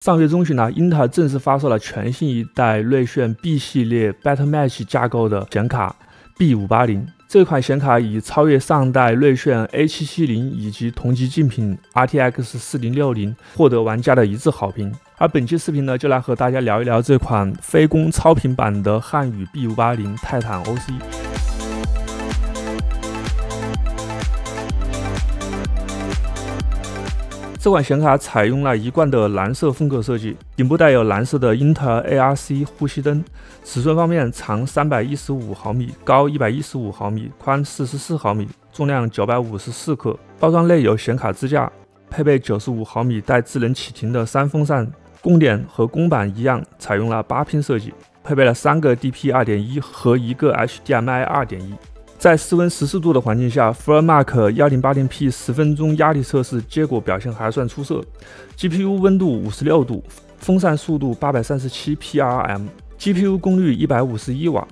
上月中旬呢，英特尔正式发售了全新一代锐炫 B 系列 BetterMatch 架构的显卡 B580。这款显卡已超越上代锐炫 A770以及同级竞品 RTX 4060，获得玩家的一致好评。而本期视频呢，就来和大家聊一聊这款非公超频版的汉语 B580 泰坦 OC。这款显卡采用了一贯的蓝色风格设计，顶部带有蓝色的英特尔 ARC 呼吸灯。尺寸方面，长315毫米，高115毫米，宽44毫米，重量954克。包装内有显卡支架，配备95毫米带智能启停的3风扇。供点和公版一样，采用了8拼设计，配备了3个 DP 2.1 和1个 HDMI 2.1。在室温14度的环境下 ，FreeMark 1080p 10分钟压力测试结果表现还算出色。GPU 温度56度，风扇速度837 PRM，GPU 功率151瓦。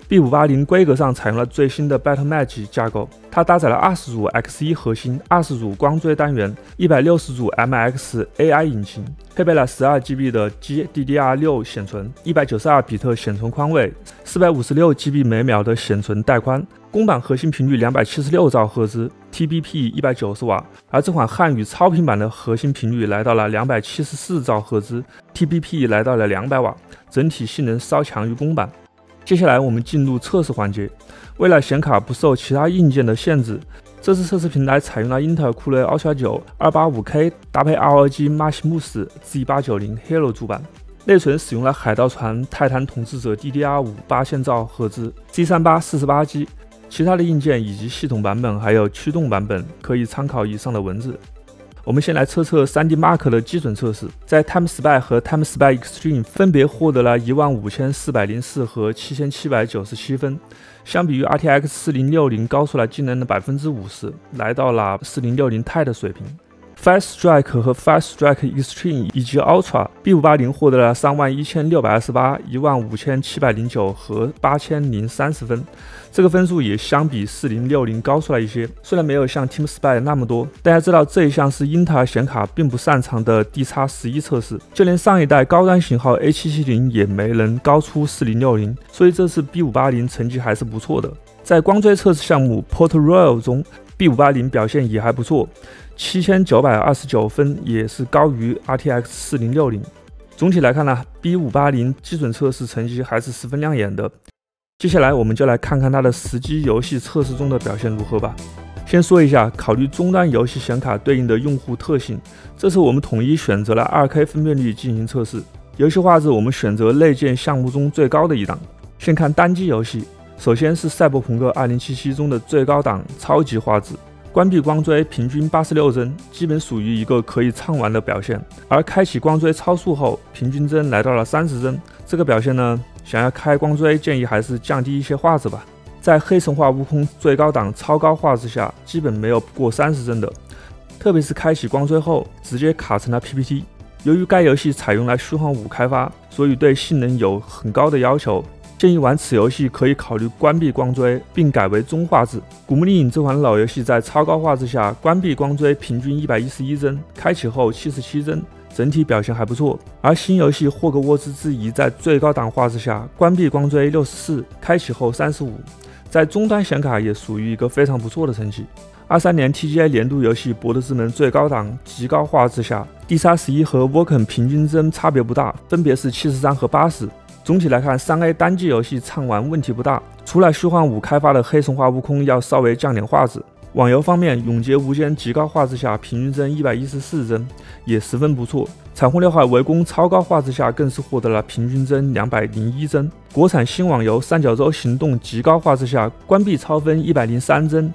B580 规格上采用了最新的 BetterMatch 架构，它搭载了20组 X1 核心、20组光追单元、160组 MX AI 引擎，配备了 12GB 的 GDDR6 显存、192比特显存宽位、456GB 每秒的显存带宽。公版核心频率276兆赫兹 ，TBP 190瓦，而这款汉语超频版的核心频率来到了274兆赫兹 ，TBP 来到了200瓦，整体性能稍强于公版。接下来我们进入测试环节。为了显卡不受其他硬件的限制，这次测试平台采用了英特尔酷睿 Ultra 9 285K 搭配 ROG Maximus Z890 Hero 主板，内存使用了海盗船泰坦统治者 DDR5 8000兆赫兹 G38 48G。其他的硬件以及系统版本还有驱动版本可以参考以上的文字。我们先来测 3D Mark 的基准测试，在 TimeSpy 和 TimeSpy Extreme 分别获得了15404和7797分，相比于 RTX 4060高出了惊人的 50%， 来到了4060 Ti 的水平。Fast Strike 和 Fast Strike Extreme 以及 Ultra B580 获得了31628、15709和8030分，这个分数也相比4060高出来一些。虽然没有像 TeamSpy 那么多，大家知道这一项是英特尔显卡并不擅长的 D-X11 测试，就连上一代高端型号 A770 也没能高出4060，所以这次 B580 成绩还是不错的。在光追测试项目 Port Royal 中，B580 表现也还不错，7929分也是高于 RTX 4060。总体来看呢 ，B580 基准测试成绩还是十分亮眼的。接下来我们就来看看它的实际游戏测试中的表现如何吧。先说一下考虑终端游戏显卡对应的用户特性，这次我们统一选择了 2K 分辨率进行测试。游戏画质我们选择内建项目中最高的一档。先看单机游戏。首先是赛博朋克2077中的最高档超级画质，关闭光追平均86帧，基本属于一个可以畅玩的表现。而开启光追超速后，平均帧来到了30帧，这个表现呢，想要开光追建议还是降低一些画质吧。在黑神话悟空最高档超高画质下，基本没有过30帧的，特别是开启光追后，直接卡成了 PPT。由于该游戏采用了虚幻5开发，所以对性能有很高的要求。建议玩此游戏可以考虑关闭光追，并改为中画质。古墓丽影这款老游戏在超高画质下关闭光追平均111帧，开启后77帧，整体表现还不错。而新游戏霍格沃兹之遗在最高档画质下关闭光追64，开启后35，在终端显卡也属于一个非常不错的成绩。23年 TGA 年度游戏《博德之门》最高档极高画质下 D-X11 和 Vulkan 平均帧差别不大，分别是73和80。总体来看 3A 单机游戏畅玩问题不大，除了虚幻5开发的黑神话悟空要稍微降点画质。网游方面，永劫无间极高画质下平均帧114帧，也十分不错。彩虹六号围攻超高画质下更是获得了平均帧201帧。国产新网游三角洲行动极高画质下关闭超分103帧，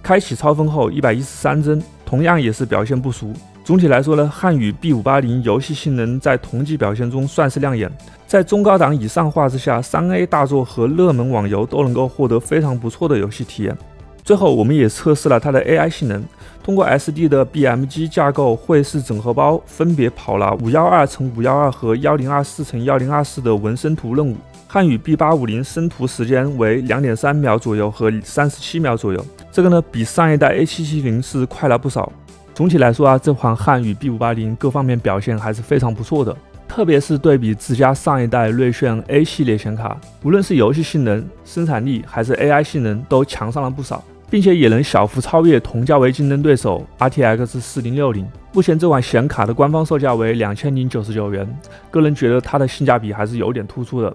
开启超分后113帧，同样也是表现不俗。总体来说呢，汉语 B580 游戏性能在同级表现中算是亮眼，在中高档以上画质下 3A 大作和热门网游都能够获得非常不错的游戏体验。最后我们也测试了它的 AI 性能，通过 SD 的 BMG 架构绘式整合包分别跑了 512×512 和 1024×1024 的纹身图任务，汉语 B850 生图时间为 2.3 秒左右和37秒左右，这个呢比上一代 A770 是快了不少。总体来说啊，这款汉语 B580各方面表现还是非常不错的，特别是对比自家上一代锐炫 A 系列显卡，无论是游戏性能、生产力还是 AI 性能都强上了不少，并且也能小幅超越同价位竞争对手 RTX 4060。目前这款显卡的官方售价为2099元，个人觉得它的性价比还是有点突出的，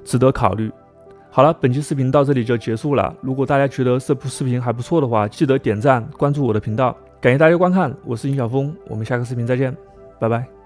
值得考虑。好了，本期视频到这里就结束了。如果大家觉得这部视频还不错的话，记得点赞、关注我的频道。感谢大家观看，我是尹晓峰，我们下个视频再见，拜拜。